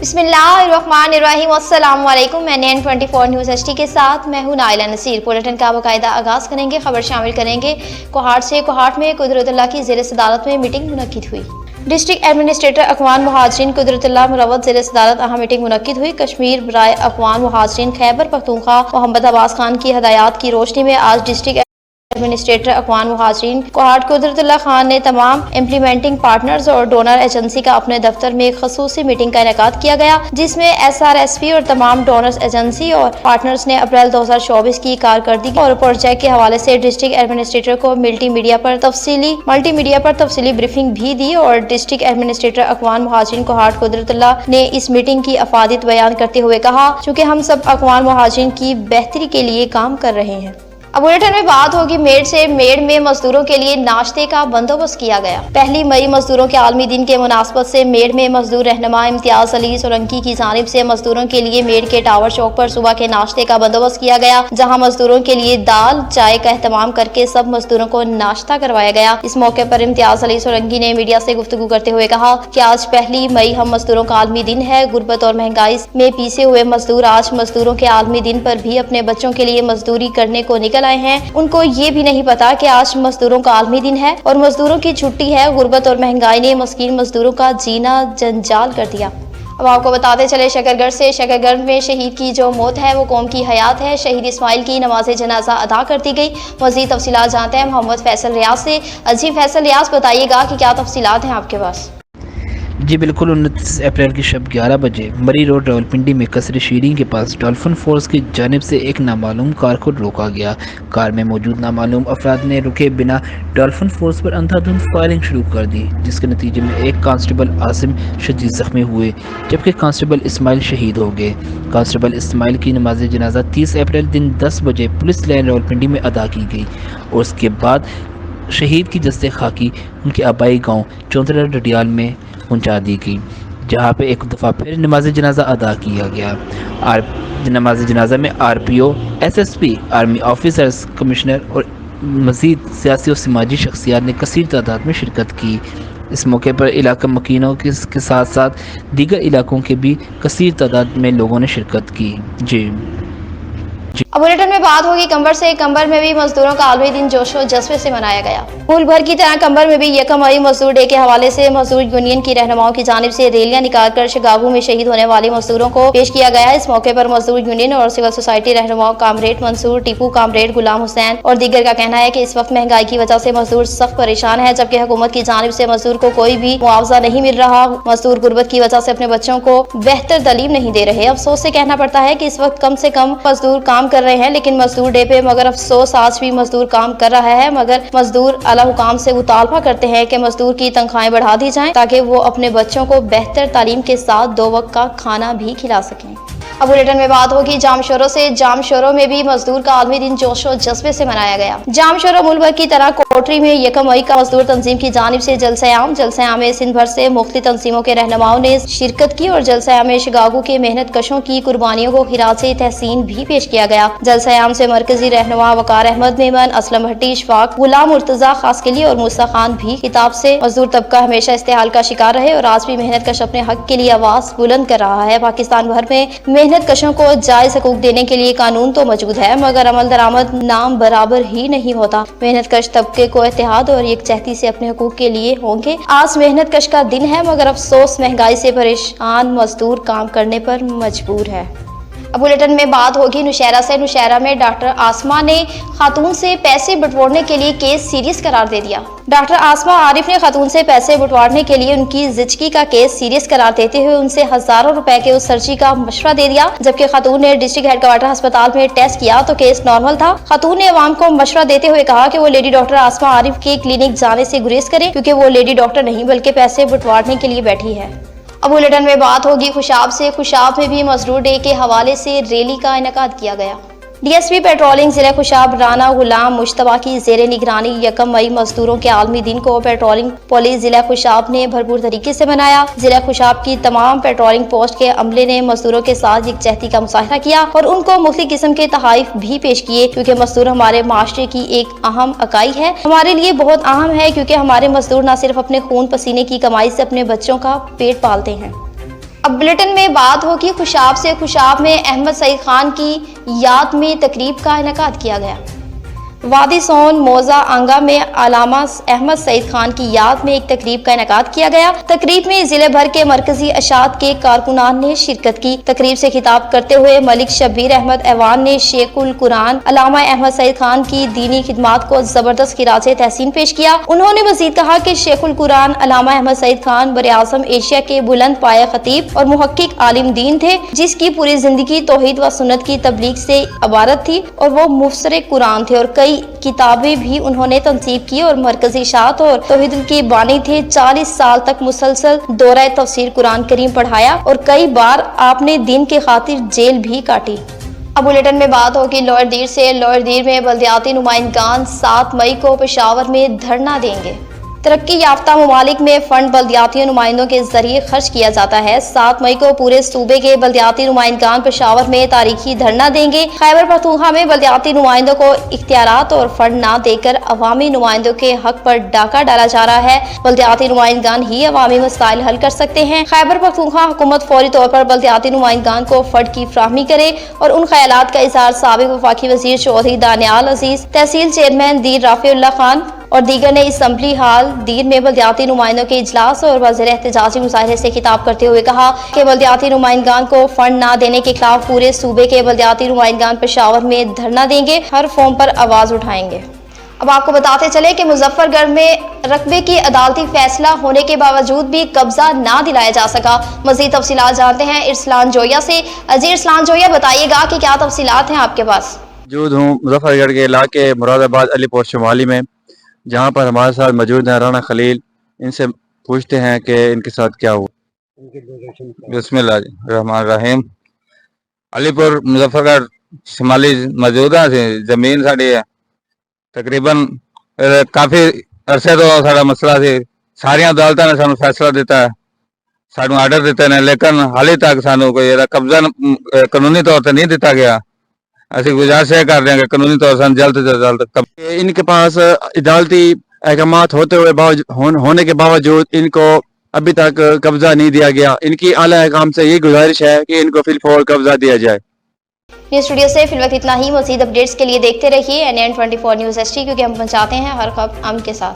बिस्मिल्लाहिर्रहमानिर्रहीम। अस्सलाम वालेकुम। मैं N24 न्यूज़ HD के साथ मैं हूं नाइला नसीर। बुलेटिन का बाकायदा आगाज़ करेंगे। खबर शामिल करेंगे कोहाट में कुदरतुल्लाह की ज़ेर सदारत में मीटिंग मुनक्किद हुई। डिस्ट्रिक्ट एडमिनिस्ट्रेटर अकवान मुहाजिरीन कुदरतुल्लाह मुरव्वत ज़ेर सदारत अहम मीटिंग मुनक्किद हुई। कश्मीर बराए अकवान मुहाजिरीन खैबर पख्तूनख्वा मोहम्मद अब्बास खान की हदायत की रोशनी में आज डिस्ट्रिक्ट एडमिनिस्ट्रेटर अकवान मुहाजिरीन कोहाट कुदरतुल्लाह खान ने तमाम इम्प्लीमेंटिंग पार्टनर्स और डोनर एजेंसी का अपने दफ्तर में एक खसूसी मीटिंग का इनेकाद किया गया, जिसमें SRSP और तमाम डोनर्स एजेंसी और पार्टनर्स ने अप्रैल 2024 की कारकर्दगी और प्रोजेक्ट के हवाले से डिस्ट्रिक्ट एडमिनिस्ट्रेटर को मल्टीमीडिया पर तफसीली ब्रीफिंग भी दी। और डिस्ट्रिक्ट एडमिनिस्ट्रेटर अकवान मुहाजिरीन कोहाट कुदरतुल्लाह ने इस मीटिंग की अफादियत बयान करते हुए कहा, चूँकि हम सब अकवान मुहाजिरीन की बेहतरी के लिए काम कर रहे हैं। अब बुलेटिन में बात होगी मेड में मजदूरों के लिए नाश्ते का बंदोबस्त किया गया। 1 मई मजदूरों के आलमी दिन के मुनासबत से मेड में मजदूर रहनुमा इम्तियाज अली सोलंकी की जानिब से मजदूरों के लिए मेड के टावर चौक पर सुबह के नाश्ते का बंदोबस्त किया गया, जहां मजदूरों के लिए दाल चाय का एहतमाम करके सब मजदूरों को नाश्ता करवाया गया। इस मौके पर इम्तियाज अली सोलंकी ने मीडिया से गुफ्तगू करते हुए कहा कि आज 1 मई हम मजदूरों का आलमी दिन है। गुर्बत और महंगाई में पीसे हुए मजदूर आज मजदूरों के आलमी दिन पर भी अपने बच्चों के लिए मजदूरी करने को निकल आए हैं। उनको ये भी नहीं पता कि आज मजदूरों का आलमी दिन है और मजदूरों की छुट्टी है। गुर्बत और महंगाई ने मस्कीन मजदूरों का जीना जंजाल कर दिया। अब आपको बताते चले शकरगढ़ में शहीद की जो मौत है वो कौम की हयात है। शहीद इस्माइल की नमाज जनाजा अदा कर दी गई। मज़ीद तफसीलात जानते हैं मोहम्मद फैसल रियाज से। जी फैसल रियाज, बताइएगा कि क्या तफसीलात हैं आपके पास? जी बिल्कुल, 29 अप्रैल की शब 11 बजे मरी रोड रावलपिंडी में कसर शीरीं के पास डॉल्फिन फोर्स की जानिब से एक नामालूम कार को रोका गया। कार में मौजूद नामालूम अफराद ने रुके बिना डॉल्फिन फोर्स पर अंधाधुंध फायरिंग शुरू कर दी, जिसके नतीजे में एक कांस्टेबल आसिम शदीद जख्मी हुए, जबकि कांस्टेबल इस्माइल शहीद हो गए। कांस्टेबल इस्माइल की नमाज जनाजा 30 अप्रैल दिन 10 बजे पुलिस लाइन रावलपिंडी में अदा की गई और उसके बाद शहीद की दस्ते खाकी उनके आबाई गाँव चौंतरा डडियाल में पहुंचा दी गई, जहां पे एक दफ़ा फिर नमाज जनाजा अदा किया गया। नमाज जनाजा में RPO, SSP, army officers, commissioner और मज़ीद सियासी और समाजी शख्सियात ने कसीर तादाद में शिरकत की। इस मौके पर इलाका मकीनों के साथ साथ दीगर इलाकों के भी कसीर तादाद में लोगों ने शिरकत की। जी अब बुलेटिन में बात होगी कंबर में भी मजदूरों का आलमी दिन जोशो जज्बे से मनाया गया। मुल्क भर की तरह कंबर में भी 1 मई मजदूर डे के हवाले से मजदूर यूनियन की रहनुमाओं की जानिब से रैलियां निकालकर शिकागो में शहीद होने वाले मजदूरों को पेश किया गया। इस मौके पर मजदूर यूनियन और सिविल सोसाइटी रहनुमाओं कामरेड मंसूर टीपू, कामरेड गुलाम हुसैन और दीगर का कहना है कि इस वक्त महंगाई की वजह से मजदूर सख्त परेशान है, जबकि हुकूमत की जानिब से मजदूर को कोई भी मुआवजा नहीं मिल रहा। मजदूर गुर्बत की वजह से अपने बच्चों को बेहतर तालीम नहीं दे रहे। अफसोस से कहना पड़ता है कि इस वक्त कम से कम मजदूर काम कर रहे हैं, लेकिन मजदूर डे पे मगर अफसोस आज भी मजदूर काम कर रहा है, मगर मजदूर आला हुकाम से मुतालबा करते हैं कि मजदूर की तनख्वाहें बढ़ा दी जाएं ताकि वो अपने बच्चों को बेहतर तालीम के साथ 2 वक्त का खाना भी खिला सकें। अब बुलेटिन में बात होगी जामशोरों में भी मजदूर का आलमी दिन जोशो जज्बे से मनाया गया। जामशोरों मुल्क भर की तरह कोटरी में 1 मई का मजदूर तंजीम की जानिब से जलसा-ए-आम में सिंध भर से मुख्तलिफ तंजीमों के रहनुमाओं ने शिरकत की और जलसा-ए-आम में शिकागो के मेहनत कशों की कुर्बानियों को खिराज तहसीन भी पेश किया गया। जलसा-ए-आम से मरकजी रहनुमा वकार अहमद मेमन, असलम भट्टी, इशफाक, गुलाम मुर्तजा खासकली और मूसा खान भी खिताब से मजदूर तबका हमेशा इस्तेहाल का शिकार रहे और आज भी मेहनत कश अपने हक के लिए आवाज बुलंद कर रहा है। पाकिस्तान भर में मेहनत कशों को जायज हकूक देने के लिए कानून तो मौजूद है, मगर अमल दरामद नाम बराबर ही नहीं होता। मेहनत कश तबके को इत्तेहाद और यकजहती से अपने हकूक के लिए होंगे। आज मेहनत कश का दिन है, मगर अफसोस महंगाई से परेशान मजदूर काम करने पर मजबूर है। अब बुलेटिन में बात होगी नौशहरा में डॉक्टर आसमा ने खातून से पैसे बटोरने के लिए केस सीरियस करार दे दिया। डॉक्टर आसमा आरिफ ने खातून से पैसे बटोरने के लिए उनकी जिचकी का केस सीरियस करार देते हुए उनसे हजारों रुपए के उस सर्जरी का मशवरा दे दिया। जबकि खातून ने डिस्ट्रिक्ट हेडक्वार्टर अस्पताल में टेस्ट किया तो केस नॉर्मल था। खातून ने अवाम को मशवरा देते हुए कहा कि वो लेडी डॉक्टर आसमा आरिफ के क्लिनिक जाने से गुरेज करे, क्योंकि वो लेडी डॉक्टर नहीं बल्कि पैसे बटवारने के लिए बैठी है। अब बुलेटिन में बात होगी खुशाब में भी मजदूर डे के हवाले से रैली का इनेकाद किया गया। DSP पेट्रोलिंग जिला खुशाब राना गुलाम मुश्तबा की जेर निगरानी 1 मई मजदूरों के आलमी दिन को पेट्रोलिंग पुलिस जिला खुशाब ने भरपूर तरीके से मनाया। जिला खुशाब की तमाम पेट्रोलिंग पोस्ट के अमले ने मजदूरों के साथ यकजहती का मुजाहरा किया और उनको मुख्तलिफ किस्म के तहाइफ भी पेश किए, क्योंकि मजदूर हमारे माशरे की एक अहम इकाई है। हमारे लिए बहुत अहम है, क्योंकि हमारे मजदूर न सिर्फ अपने खून पसीने की कमाई से अपने बच्चों का पेट पालते हैं। अब बुलेटिन में बात होगी खुशाब से। खुशाब में अहमद सईद खान की याद में तकरीब का इनेकाद किया गया। वादी सोन मोजा आंगा में अलामा अहमद सईद खान की याद में एक तकरीब का इनेकाद किया गया। तकरीब में जिले भर के मरकजी अशात के कारकुनान ने शिरकत की। तकरीब से खिताब करते हुए मलिक शब्बीर अहमद ऐवान ने शेखुल कुरान अलामा अहमद सईद खान की दीनी खिदमात को जबरदस्त खिराज तहसीन पेश किया। उन्होंने मजीद कहा कि शेखुल कुरान अलामा अहमद सईद खान बरे-आज़म एशिया के बुलंद पाया खतीब और मुहक्किक आलिम दीन थे, जिसकी पूरी जिंदगी तौहीद व सुन्नत की तबलीग से इबारत थी और वो मुफसर कुरान थे और कई किताबें भी उन्होंने तंसीब की और मरकजी शात और तौहीद की बानी थे। 40 साल तक मुसलसल दौरा तफसीर कुरान करीम पढ़ाया और कई बार आपने दिन के खातिर जेल भी काटी। अब बुलेटिन में बात होगी लोअर दीर से। लोअर दीर में बल्दियाती नुमाइंदगान 7 मई को पेशावर में धरना देंगे। तरक्की याफ्ता ममालिक में फंड बल्दियाती नुमाइंदों के जरिए खर्च किया जाता है। 7 मई को पूरे सूबे के बल्दियाती नुमाइंदगान पेशावर में तारीखी धरना देंगे। खैबर पख्तूनख्वा में बल्दियाती नुमाइंदों को इख्तियारात और फंड ना देकर अवामी नुमाइंदों के हक पर डाका डाला जा रहा है। बल्दियाती नुमाइंदगान ही अवामी मसाइल हल कर सकते हैं। खैबर पख्तूनख्वा हुकूमत फौरी तौर पर बल्दियाती नुमाइंदगान को फंड की फ्राहमी करे और उन ख्यालात का इजहार साबिक वफाकी वजीर चौधरी दानियाल अजीज, तहसील चेयरमैन दीर राफीउल्लाह खान और दीगर ने असम्बली हाल दीर में बल्दियाती नुमाइंदों के इजलास और वज़ीर एहतजाजी मुजाहरे से खिताब करते हुए कहा कि बल्दियाती नुमाइंदगान को फंड ना देने के खिलाफ पूरे सूबे के बल्दियाती नुमाइंदगान पेशावर में धरना देंगे, हर फॉर्म पर आवाज उठाएंगे। अब आपको बताते चले कि मुजफ्फरगढ़ में रकबे की अदालती फैसला होने के बावजूद भी कब्जा ना दिलाया जा सका। मज़ीद तफसीलात जानते हैं इरसलान जोया से। अजी इरसलान जोया, बताइएगा कि क्या तफसीलात हैं आपके पास? मौजूद हूँ मुजफ्फरगढ़ के इलाके मुरादाबाद अलीपुर शुमाली में, जहाँ पर हमारे साथ मौजूद हैं राना खलील। इनसे पूछते हैं कि इनके साथ क्या हुआ। बिस्मिल्लाहिर्रहमानिर्रहीम। अलीपुर मुजफ्फरगढ़ शुमाली मौजूद है। जमीन साड़ी है तकरीबन काफ़ी अरसे तो साड़ा मसला से सारिया अदालतों ने सानू फैसला दिता है, सानू आर्डर दिते ने, लेकिन हाले तक सानू कोई कब्जा कानूनी तौर पर नहीं दिता गया। ऐसी गुजारिश कर रहे हैं कि कानूनी तौर से जल्द से जल्द इनके पास अदालती अहकामात होने के बावजूद इनको अभी तक कब्जा नहीं दिया गया। इनकी आला अहकाम से ये गुजारिश है कि इनको फिलफौर कब्जा दिया जाए। न्यूज़ स्टूडियो से फिलहाल इतना ही। मज़ीद अपडेट्स के लिए देखते रहिए NN24 न्यूज़ HD, क्योंकि हम पहुंचाते हैं हर खबर आम के साथ।